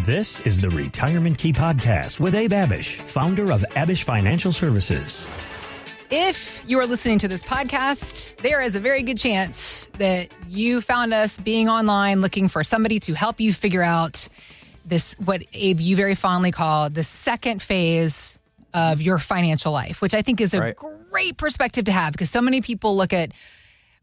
This is the Retirement Key Podcast with Abe Abich, founder of Abich Financial Services. If you are listening to this podcast, there is a very good chance that you found us being online looking for somebody to help you figure out this, what Abe, you very fondly call the second phase of your financial life, which I think is a great perspective to have, because so many people look at,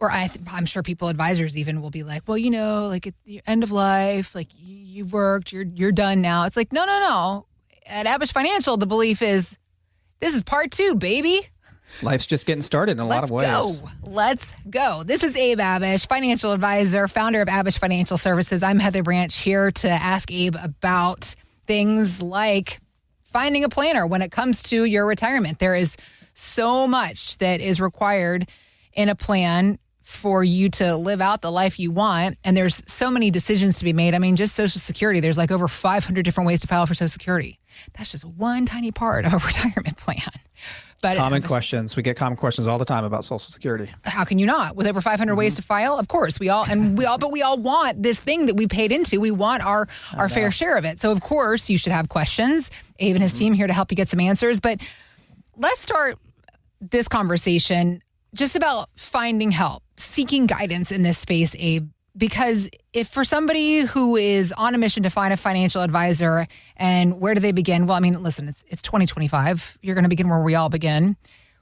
or I'm sure people, advisors even, will be like, well, you know, like at the end of life, like you've worked, you're done now. It's like, no. At Abich Financial, the belief is this is part two, baby. Life's just getting started in a lot of ways. Let's go. This is Abe Abich, financial advisor, founder of Abich Financial Services. I'm Heather Branch, here to ask Abe about things like finding a planner when it comes to your retirement. There is so much that is required in a plan for you to live out the life you want. And there's so many decisions to be made. I mean, just Social Security, there's like over 500 different ways to file for Social Security. That's just one tiny part of a retirement plan. But common questions. We get common questions all the time about Social Security. How can you not? With over 500 ways to file? Of course, we all want this thing that we paid into. We want our fair share of it. So of course you should have questions. Abe and his team here to help you get some answers. But let's start this conversation just about finding help, seeking guidance in this space, Abe. Because if for somebody who is on a mission to find a financial advisor, and where do they begin? Well, I mean, listen, it's 2025. You're going to begin where we all begin.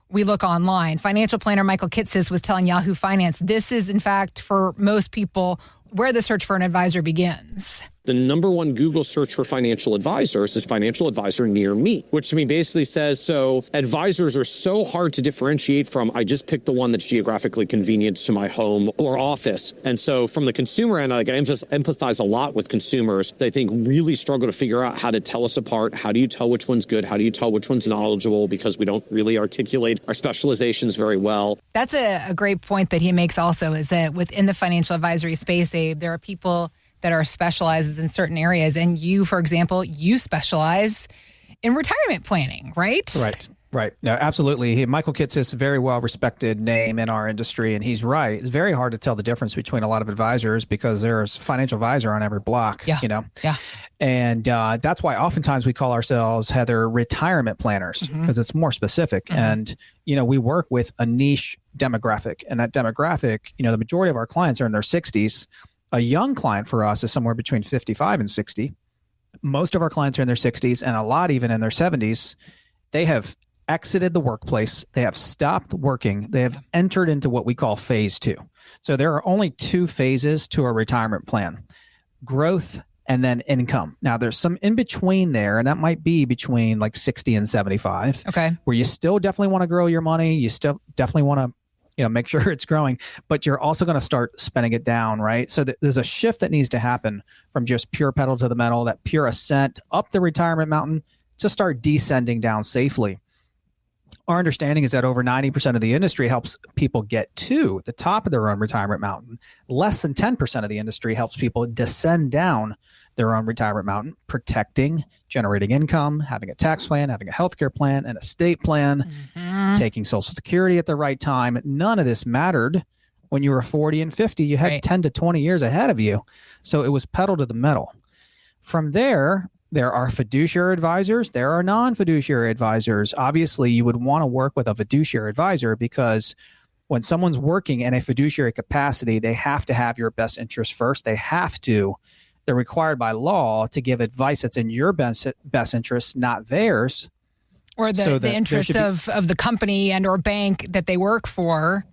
We look online. Financial planner Michael Kitces was telling Yahoo Finance, this is, in fact, for most people, where the search for an advisor begins. The number one Google search for financial advisors is financial advisor near me, which to me basically says, so advisors are so hard to differentiate from. I just picked the one that's geographically convenient to my home or office. And so from the consumer end, I empathize a lot with consumers. They think really struggle to figure out how to tell us apart. How do you tell which one's good? How do you tell which one's knowledgeable? Because we don't really articulate our specializations very well. That's a great point that he makes also, is that within the financial advisory space, Abe, there are people that are specializes in certain areas. And you, for example, you specialize in retirement planning, right? Right. No, absolutely. Michael Kitces is a very well-respected name in our industry, and he's right. It's very hard to tell the difference between a lot of advisors because there's a financial advisor on every block, you know? Yeah. And that's why oftentimes we call ourselves, Heather, retirement planners, because it's more specific. And, you know, we work with a niche demographic, and that demographic, you know, the majority of our clients are in their 60s. A young client for us is somewhere between 55 and 60. Most of our clients are in their 60s, and a lot even in their 70s. They have exited the workplace. They have stopped working. They have entered into what we call phase two. So there are only two phases to a retirement plan: growth and then income. Now, there's some in between there, and that might be between like 60 and 75. Okay. Where you still definitely want to grow your money. You still definitely want to, you know, make sure it's growing, but you're also going to start spending it down, right? So there's a shift that needs to happen from just pure pedal to the metal, that pure ascent up the retirement mountain, to start descending down safely. Our understanding is that over 90% of the industry helps people get to the top of their own retirement mountain. Less than 10% of the industry helps people descend down their own retirement mountain, protecting, generating income, having a tax plan, having a healthcare plan, an estate plan, taking Social Security at the right time. None of this mattered when you were 40 and 50. You had 10 to 20 years ahead of you. So it was pedal to the metal. From there are fiduciary advisors. There are non-fiduciary advisors. Obviously, you would want to work with a fiduciary advisor because when someone's working in a fiduciary capacity, they have to have your best interest first. They're required by law to give advice that's in your best interest, not theirs. Or the interest of the company and or bank that they work for.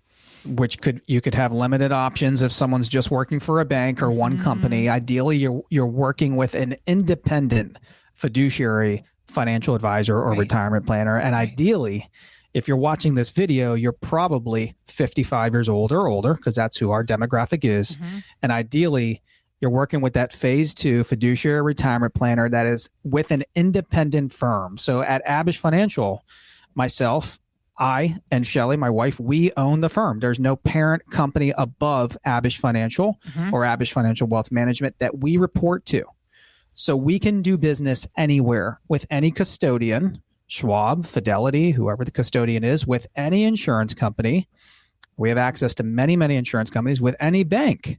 Which you could have limited options if someone's just working for a bank or one company. Ideally, you're working with an independent fiduciary financial advisor or retirement planner. And ideally, if you're watching this video, you're probably 55 years old or older, because that's who our demographic is. And ideally, you're working with that phase two fiduciary retirement planner that is with an independent firm. So at Abich Financial, myself, I and Shelly, my wife, we own the firm. There's no parent company above Abich Financial or Abich Financial Wealth Management that we report to. So we can do business anywhere with any custodian, Schwab, Fidelity, whoever the custodian is, with any insurance company. We have access to many, many insurance companies, with any bank,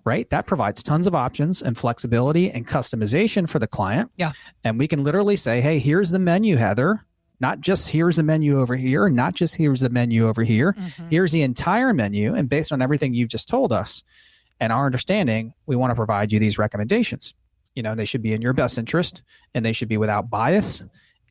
right? That provides tons of options and flexibility and customization for the client. Yeah. And we can literally say, hey, here's the menu, Heather. Not just here's the menu over here, not just here's the menu over here. Here's the entire menu. And based on everything you've just told us and our understanding, we want to provide you these recommendations. They should be in your best interest, and they should be without bias.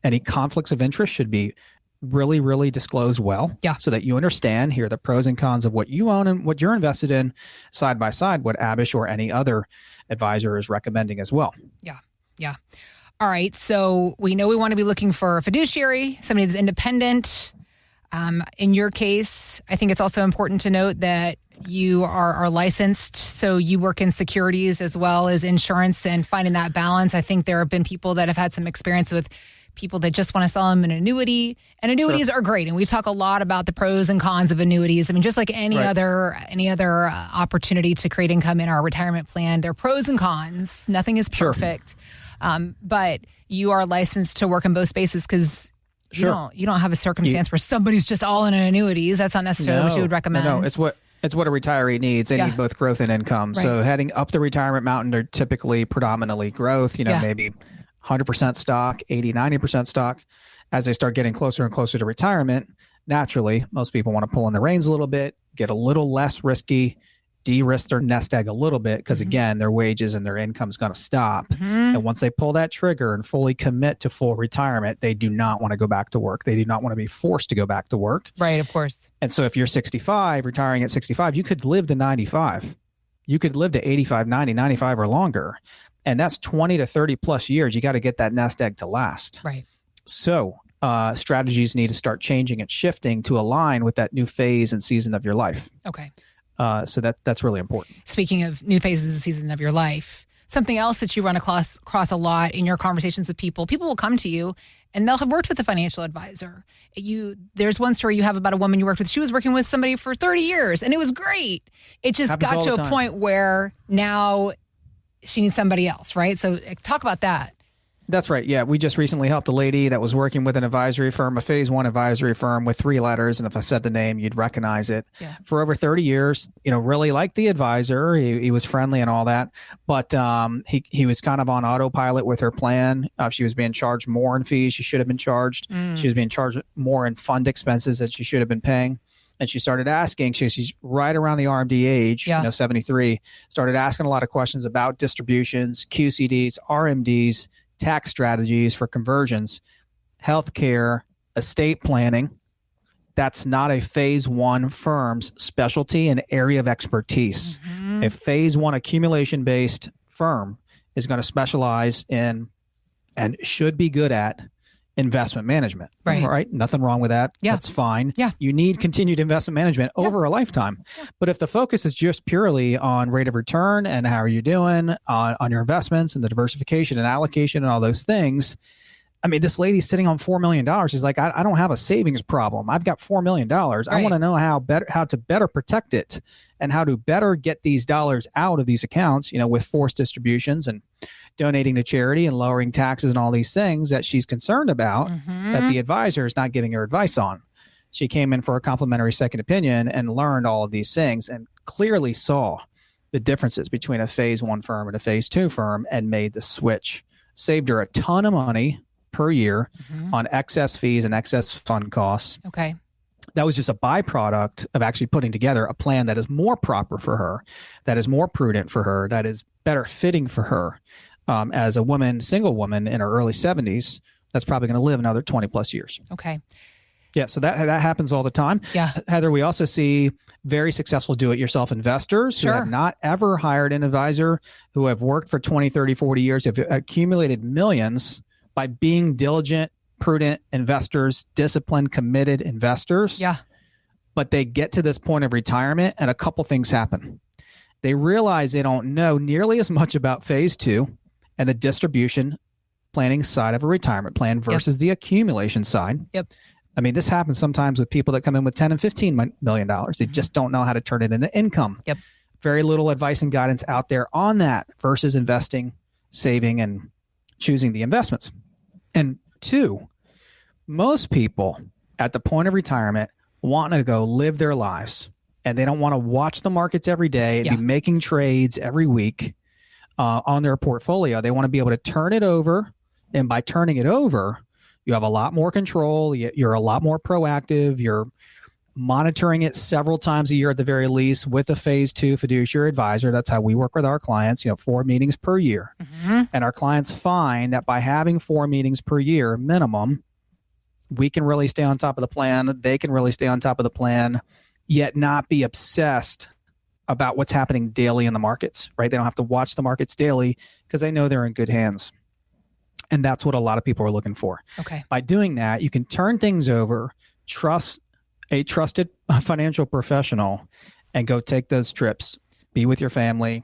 Any conflicts of interest should be really, really disclosed well, so that you understand here are the pros and cons of what you own and what you're invested in side by side, what Abish or any other advisor is recommending as well. Yeah. All right. So we know we want to be looking for a fiduciary, somebody that's independent. In your case, I think it's also important to note that you are licensed, so you work in securities as well as insurance, and finding that balance. I think there have been people that have had some experience with people that just want to sell them an annuity, and annuities are great. And we talk a lot about the pros and cons of annuities. I mean, just like any other opportunity to create income in our retirement plan, there are pros and cons. Nothing is perfect. But you are licensed to work in both spaces because you don't have a circumstance where somebody's just all in annuities. That's not necessarily what you would recommend. No, it's what a retiree needs. They need both growth and income. Right. So heading up the retirement mountain, they're typically predominantly growth, maybe 100% stock, 80, 90% stock. As they start getting closer and closer to retirement, naturally, most people want to pull in the reins a little bit, get a little less risky, de-risk their nest egg a little bit, because again, their wages and their income is going to stop. And once they pull that trigger and fully commit to full retirement, they do not want to go back to work. They do not want to be forced to go back to work. Right, of course. And so if you're 65, retiring at 65, you could live to 95. You could live to 85, 90, 95 or longer. And that's 20 to 30 plus years. You got to get that nest egg to last. Right. So strategies need to start changing and shifting to align with that new phase and season of your life. Okay. So that's really important. Speaking of new phases and season of your life, something else that you run across a lot in your conversations with people will come to you and they'll have worked with a financial advisor. There's one story you have about a woman you worked with. She was working with somebody for 30 years and it was great. It just got to a point where now she needs somebody else, right? So talk about that. That's right. Yeah. We just recently helped a lady that was working with an advisory firm, a phase one advisory firm with 3 letters. And if I said the name, you'd recognize it. Yeah. For over 30 years, really liked the advisor. He was friendly and all that. But he was kind of on autopilot with her plan. She was being charged more in fees. She should have been charged. She was being charged more in fund expenses that she should have been paying. And she started asking, she's right around the RMD age, 73, started asking a lot of questions about distributions, QCDs, RMDs, tax strategies for conversions, healthcare, estate planning. That's not a phase one firm's specialty and area of expertise. A phase one accumulation-based firm is going to specialize in and should be good at investment management. Right. All right. Nothing wrong with that. Yeah. That's fine. Yeah. You need continued investment management over a lifetime. Yeah. But if the focus is just purely on rate of return and how are you doing on your investments and the diversification and allocation and all those things, I mean, this lady's sitting on $4 million. She's like, I don't have a savings problem. I've got $4 million. Right. I want to know how to better protect it and how to better get these dollars out of these accounts, with forced distributions and donating to charity and lowering taxes and all these things that she's concerned about that the advisor is not giving her advice on. She came in for a complimentary second opinion and learned all of these things and clearly saw the differences between a phase one firm and a phase two firm and made the switch. Saved her a ton of money per year on excess fees and excess fund costs. Okay. That was just a byproduct of actually putting together a plan that is more proper for her, that is more prudent for her, that is better fitting for her. As a woman, single woman in her early 70s, that's probably going to live another 20 plus years. Okay. Yeah, so that happens all the time. Yeah. Heather, we also see very successful do-it-yourself investors who have not ever hired an advisor, who have worked for 20, 30, 40 years, have accumulated millions by being diligent, prudent investors, disciplined, committed investors. Yeah. But they get to this point of retirement and a couple things happen. They realize they don't know nearly as much about phase two and the distribution planning side of a retirement plan versus the accumulation side. Yep. I mean, this happens sometimes with people that come in with $10 and $15 million. They just don't know how to turn it into income. Yep. Very little advice and guidance out there on that versus investing, saving, and choosing the investments. And 2, most people at the point of retirement want to go live their lives and they don't want to watch the markets every day and be making trades every week on their portfolio. They want to be able to turn it over. And by turning it over, you have a lot more control. You're a lot more proactive. You're monitoring it several times a year at the very least with a phase 2 fiduciary advisor. That's how we work with our clients, 4 meetings per year. And our clients find that by having 4 meetings per year minimum, we can really stay on top of the plan. They can really stay on top of the plan, yet not be obsessed about what's happening daily in the markets, right? They don't have to watch the markets daily because they know they're in good hands. And that's what a lot of people are looking for. Okay. By doing that, you can turn things over, trust a trusted financial professional, and go take those trips, be with your family,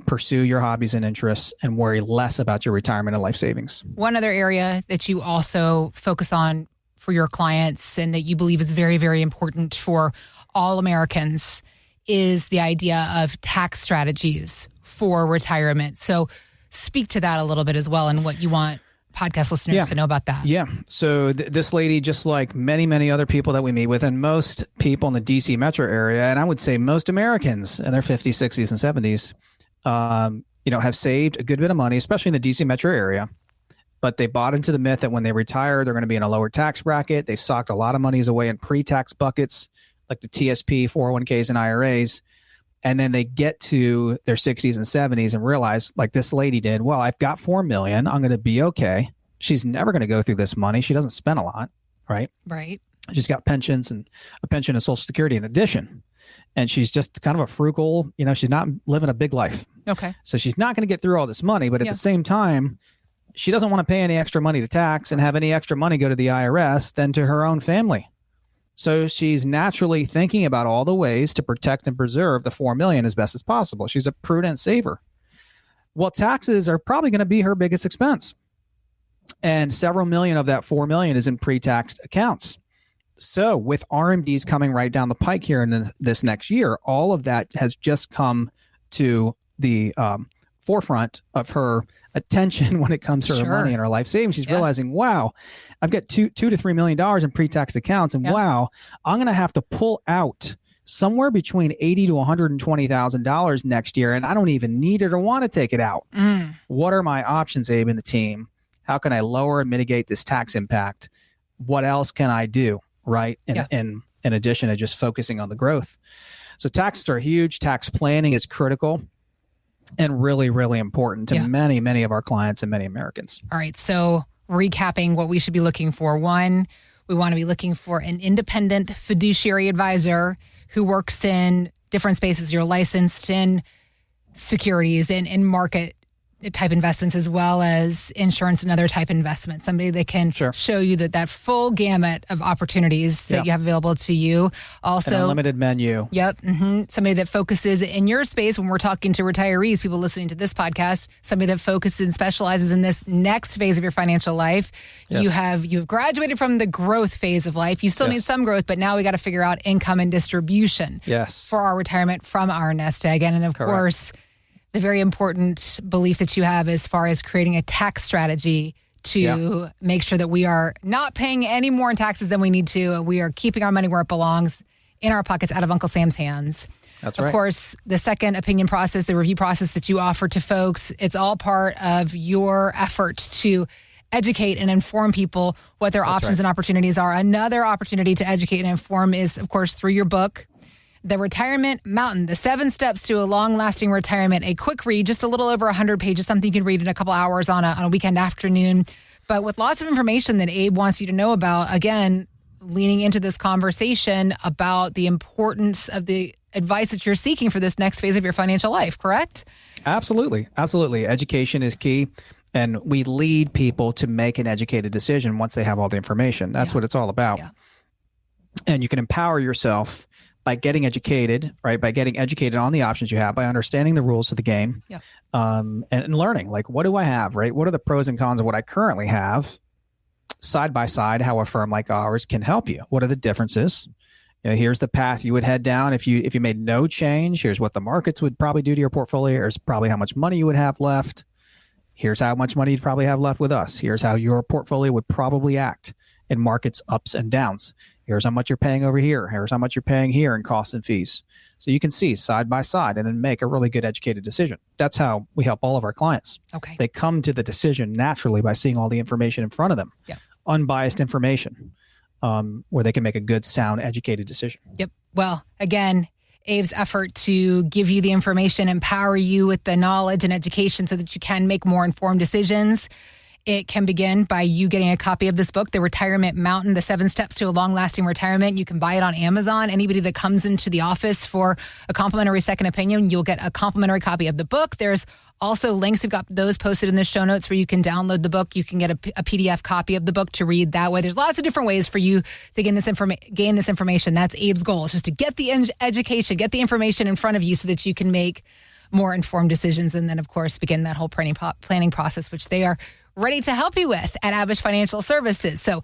pursue your hobbies and interests, and worry less about your retirement and life savings. One other area that you also focus on for your clients and that you believe is very, very important for all Americans is the idea of tax strategies for retirement. So speak to that a little bit as well and what you want podcast listeners to know about that. Yeah. So this lady, just like many, many other people that we meet with, and most people in the DC metro area, and I would say most Americans in their 50s, 60s, and 70s, have saved a good bit of money, especially in the DC metro area. But they bought into the myth that when they retire, they're going to be in a lower tax bracket. They've socked a lot of monies away in pre-tax buckets like the TSP, 401ks, and IRAs. And then they get to their 60s and 70s and realize, like this lady did, well, I've got $4 million. I'm going to be okay. She's never going to go through this money. She doesn't spend a lot, right? Right. She's got pensions and a pension and Social Security in addition. And she's just kind of a frugal, she's not living a big life. Okay. So she's not going to get through all this money. But at the same time, she doesn't want to pay any extra money to tax and have any extra money go to the IRS than to her own family. So she's naturally thinking about all the ways to protect and preserve the $4 million as best as possible. She's a prudent saver. Well, taxes are probably going to be her biggest expense. And several million of that $4 million is in pre-taxed accounts. So with RMDs coming right down the pike here in this next year, all of that has just come to the forefront of her attention when it comes to her money and her life savings. She's realizing, wow, I've got $2 to $3 million in pre-tax accounts, and wow, I'm going to have to pull out somewhere between $80,000 to $120,000 next year, and I don't even need it or want to take it out. What are my options, Abe and the team? How can I lower and mitigate this tax impact? What else can I do, right? In addition to just focusing on the growth. So taxes are huge. Tax planning is critical and really, really important to many, many of our clients and many Americans. All right. So recapping what we should be looking for. One, we want to be looking for an independent fiduciary advisor who works in different spaces. You're licensed in securities and in market type investments as well as insurance and other type investments. Somebody that can show you that full gamut of opportunities that you have available to you. Also, an unlimited menu. Yep. Somebody that focuses in your space when we're talking to retirees, people listening to this podcast, somebody that focuses and specializes in this next phase of your financial life. Yes. You've graduated from the growth phase of life. You still need some growth, but now we got to figure out income and distribution for our retirement from our nest egg. And of course, the very important belief that you have as far as creating a tax strategy to make sure that we are not paying any more in taxes than we need to. We are keeping our money where it belongs, in our pockets, out of Uncle Sam's hands. That's right. Of course, the second opinion process, the review process that you offer to folks, it's all part of your effort to educate and inform people what their options and opportunities are. Another opportunity to educate and inform is, of course, through your book, The Retirement Mountain, the 7 Steps to a Long-Lasting Retirement. A quick read, just a little over 100 pages, something you can read in a couple hours on a weekend afternoon, but with lots of information that Abe wants you to know about. Again, leaning into this conversation about the importance of the advice that you're seeking for this next phase of your financial life, correct? Absolutely. Absolutely. Education is key. And we lead people to make an educated decision once they have all the information. That's what it's all about. Yeah. And you can empower yourself by getting educated, right? By getting educated on the options you have, by understanding the rules of the game, and learning, like, what do I have, right? What are the pros and cons of what I currently have side by side, how a firm like ours can help you? What are the differences? Here's the path you would head down if you made no change. Here's what the markets would probably do to your portfolio. Here's probably how much money you would have left. Here's how much money you'd probably have left with us. Here's how your portfolio would probably act in markets ups and downs. Here's how much you're paying over here. Here's how much you're paying here in costs and fees. So you can see side by side and then make a really good educated decision. That's how we help all of our clients. Okay. They come to the decision naturally by seeing all the information in front of them. Yeah. Unbiased information where they can make a good, sound, educated decision. Yep. Well, again, Abe's effort to give you the information, empower you with the knowledge and education so that you can make more informed decisions. It can begin by you getting a copy of this book, The Retirement Mountain, The 7 Steps to a Long-Lasting Retirement. You can buy it on Amazon. Anybody that comes into the office for a complimentary second opinion, you'll get a complimentary copy of the book. There's also links. We've got those posted in the show notes where you can download the book. You can get a PDF copy of the book to read that way. There's lots of different ways for you to gain this information. That's Abe's goal. It's just to get the education, get the information in front of you so that you can make more informed decisions. And then, of course, begin that whole planning process, which they are ready to help you with at Abish Financial Services. So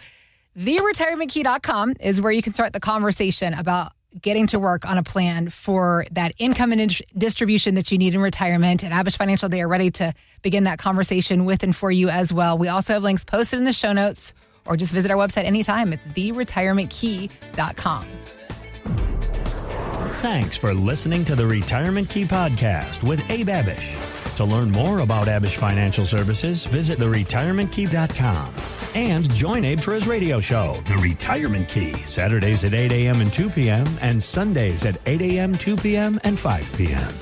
theretirementkey.com is where you can start the conversation about getting to work on a plan for that income and distribution that you need in retirement. At Abish Financial, they are ready to begin that conversation with and for you as well. We also have links posted in the show notes, or just visit our website anytime. It's theretirementkey.com. Thanks for listening to the Retirement Key Podcast with Abe Abich. To learn more about Abish Financial Services, visit theretirementkey.com and join Abe for his radio show, The Retirement Key, Saturdays at 8 a.m. and 2 p.m. and Sundays at 8 a.m., 2 p.m., and 5 p.m.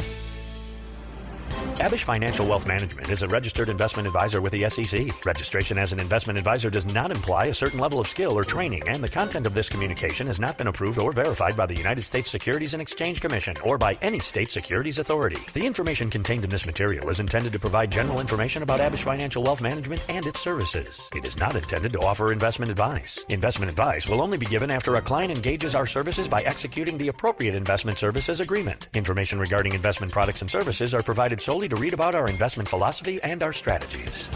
Abish Financial Wealth Management is a registered investment advisor with the SEC. Registration as an investment advisor does not imply a certain level of skill or training, and the content of this communication has not been approved or verified by the United States Securities and Exchange Commission or by any state securities authority. The information contained in this material is intended to provide general information about Abish Financial Wealth Management and its services. It is not intended to offer investment advice. Investment advice will only be given after a client engages our services by executing the appropriate investment services agreement. Information regarding investment products and services are provided solely to read about our investment philosophy and our strategies.